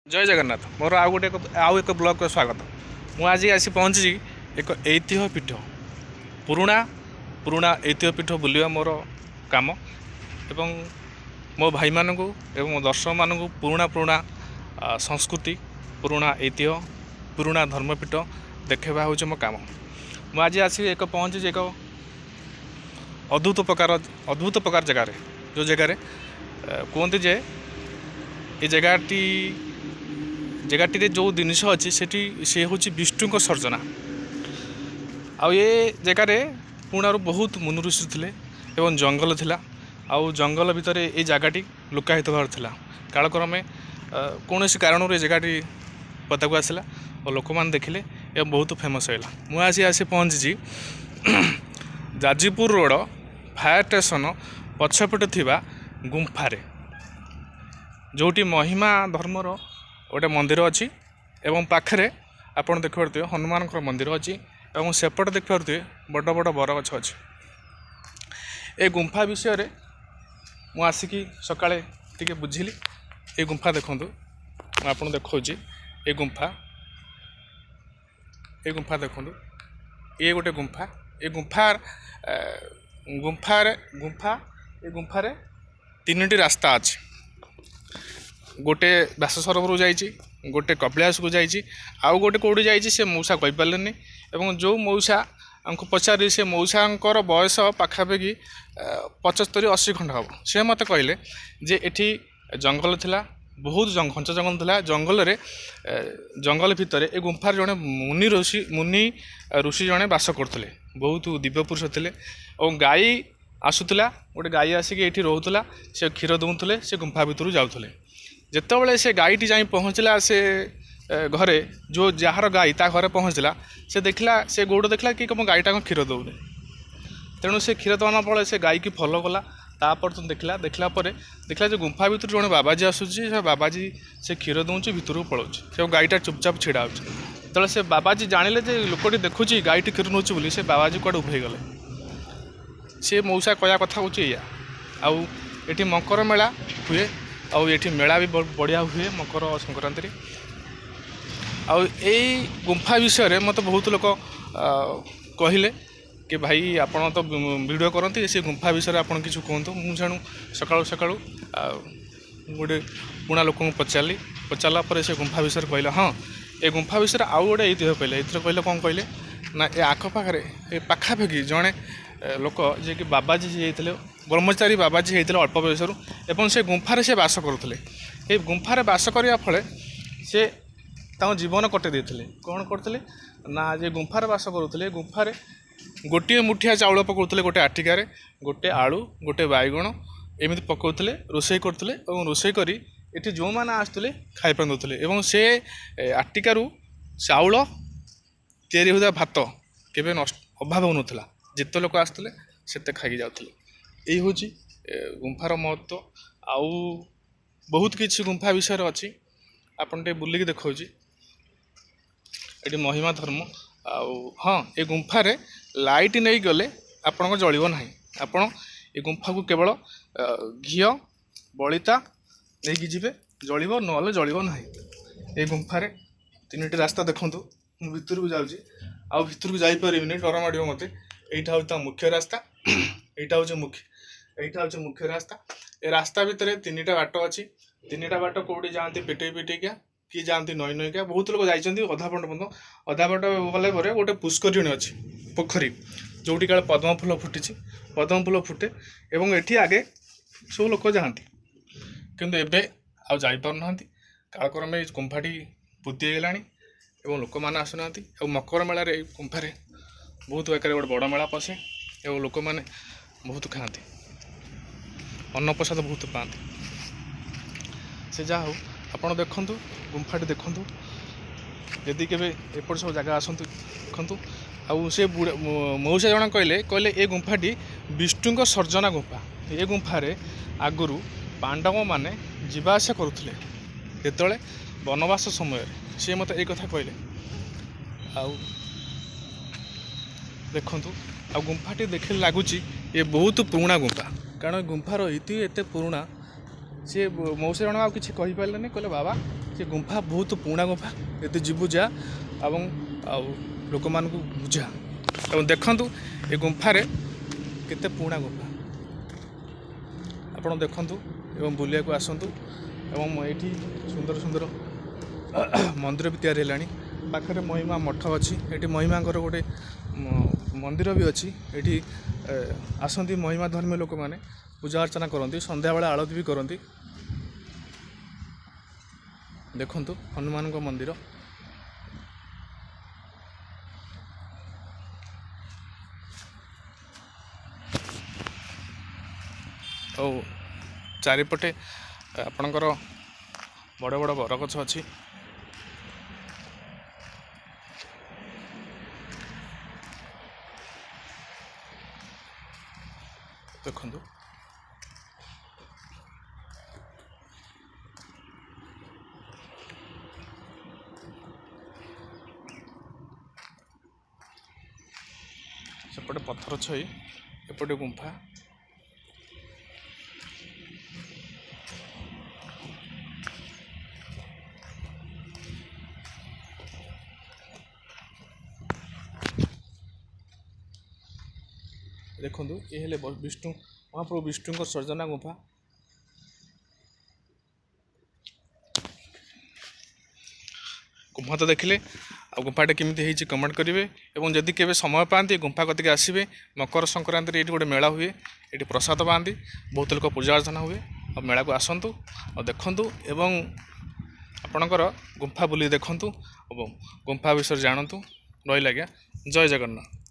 जय जगन्नाथ मोर आउ एक ब्लॉग को स्वागत। मुझे आज आसी पहुँची एक ऐतिह्य पीठ पुराणा पुराणा ऐतिह्य पीठ बुलवा मोर काम एवं मो भाई मानू एवं मो दर्शक मानू पुराणा पुराणा संस्कृति पुराणा ऐतिह्य पुराणा धर्मपीठ देखा हूँ मो काम। मुझे आज आसी एक पहुँची एक अद्भुत प्रकार जगार जो जगार कहते जे ये जगहटी जो जिनस अच्छी से हूँ विष्णु सर्जना आउ ये जगार पुराण बहुत मुनि ऋषि थे एवं जंगल थिला आउ जंगल भितर ये जगहटी लुकायित भाव था कालक्रमे कौन कारण ये जगहटी पता को आसला और लोक मैंने देखिले एवं बहुत फेमस होगा। मुझे आसी पहुँची जाजपुर रोड फायर स्टेशन पछपटे थिबा गुंफारे जोटी महिमा धर्मर गोटे मंदिर अच्छी एवं पाखे आपड़ देखिए हनुमान मंदिर अच्छी एवं सेपटे देखिए बड़ बड़ बरगछ अच्छी। ए गुंफा विषय मु आसिकी सकाळे टिके बुझिली। ए गुंफा देखूँ मुझे देखा ए गुंफा देखूँ ये गोटे गुंफा ए गुंफार तीन रास्ता अच्छी गोटे व्यास सरोवर जाइए गोटे कपिलास को जाइए आउ गोटे कौटी जाइए से मौसा कहीपारे और जो मौसा हमको पचारि से मौसा बयस पाखापाखि 75-80 खंड हम से मत कहले जे एठी जंगल थिला बहुत घंच जंगल थिला जंगल भितर ए गुंफार जड़े मुनि ऋषि जड़े बास करते बहुत दिव्य पुरुष थे और गाई आसूला गोटे गाई आसिक ये रोला से क्षीर दौले से गुंफा भितर जाऊे जितेबाला से गाईटी जा पहुँचला से घरे जो जार गाई ता घरे पहुँचला से देखला से गोड़ देखला कि मो गाईटा क्षीर दौने तेणु से क्षीर दौना फल से गाई की फॉलो कला तापर तो देखला जो गुंफा भितर जड़े बाबाजी आसूसी से बाबाजी से क्षीर दौची भितर पलाऊँ से गाईटा चुपचाप छिड़ा होते से बाबाजी जानिले जे लोकटी देखुची गाईटी क्षीर नौची बोली से बाबाजी कड़े उभे गले से मौसा कहया कथा हूँ या आउ ये मकर मेला हुए आउ ये मेला भी बढ़िया हुए मकर संक्रांति आउ यही गुंफा विषय मत बहुत लोग कहले कि भाई आपड़ तो वीडियो करती से गुंफा विषय आप किसी कहतु मुझे सका सका गोटे पुणा लोक पचारा पर से गुंफा विषय कहले हाँ ये गुंफा विषय आउ गोटे ये कहले ये कहले कौन कहले ना ये आखपाखे ये पाखापाखि जड़े लोक जे कि बाबाजी जी होते ब्रह्मचारी बाबाजी होते अल्प बयस एवं से गुंफार से बास करुले ये गुंफार बास करने फल से जीवन कटे देते कौन करते ना जे गुंफार बास करुले गुंफार गोटे मुठिया चाउल पकाउले गोटे आटिकार गोटे आलू गोटे बैगण एमती पकाउले रोषे करते और रोषे करी ये जो मैंने आसुले खाइपा दौले और से आटिकार चाउल तैयारी होता भात केवे अभाव हो नाला जिते लोक आसुले से खाई जाते यही हूँ गुंफार महत्व आउ बहुत किसी गुंफा विषय अच्छी आपन टे बुलिकी देखा ये महिमा धर्म आउ हाँ ये गुंफार लाइट नहीं गले आपण जलिब ना आपण ये गुंफा को केवल घी बलिता नहीं जीवे जलिब ना जलिब ना ये गुंफार तीन रास्ता देखूँ भितर को जाऊँगी आउ भितर को जापर डर माड़ मत यहाँ हूँ मुख्य रास्ता यहाँ हूँ मुख्य रास्ता ए रास्ता भितर तीन बाट अच्छी तीन बाट कौटी जाती पेटे पिटेकिया किए जाती नई नईका बहुत लोग जाइए अधा बाट बंद अधा बाट गला गोटे पुष्करिणी अच्छी पोखरी जोटी काले पद्म फूल फुटी पद्म फूल फुटे और ये आगे सब लोक जाती किंतु एबे आउ जापार कालक्रमे गुंफाटी पोती गला और लोक मैंने आसुना और मकर मेलार गुंफार बहुत बेकार गोटे बड़ मेला पशे और लोक मैंने बहुत खाती अन्न प्रसाद बहुत पाती से जहाँ हो आप देखु गुंफाटी देखु यदि के एपट सब जगह आसतु देखु आउ से मौसा जन कहले ये गुंफाटी विष्णु सर्जना गुंफा ये गुंफार आगु पांडव मैंने जावास करुले जो वनवास समय सी मत एक कथा कहले आउ देखु आ गुंफाटी देख लगुच ये बहुत पुराणा गुंफा कारण गुंफार इति एत पुराणा सी मौसा जन आ कि कहीपारे कहले बाबा से गुंफा बहुत पुराना गुंफा ये जीवु जा एवं लोक मान बुझा एवं देखु ये गुंफारे केते पुराना गुंफा आपण देखु एवं बुलिया को आसतु एवं ये सुंदर सुंदर मंदिर भी तैयारी है पाखे महिमा मठ अच्छी ये महिमा गोटे मंदिर भी अच्छी ये आसती महिमा धर्मी लोक मैंने पूजा अर्चना करती संध्या बेला आरती भी करती देखु हनुमान मंदिर और चारिपटे आपणकर बड़ बड़ बरगछ अच्छी देखु सेपटे पत्थर छई एपटे गुंफा देखु ये हेले विष्णु महाप्रभु विष्णु सर्जना गुंफा गुंफा तो देखिले आ गुंफाटा केमी कमेंट करेंगे और जदि के समय पाती गुंफा कतिक आसवे मकर संक्रांति ये गोटे मेला हुए ये प्रसाद पाती बहुत लोग पूजा अर्चना हुए और मेला को आसतु और देखु एवं आपणकर गुंफा बुली देखु गुंफा विषय जानतु रही आज्ञा जय जगन्नाथ।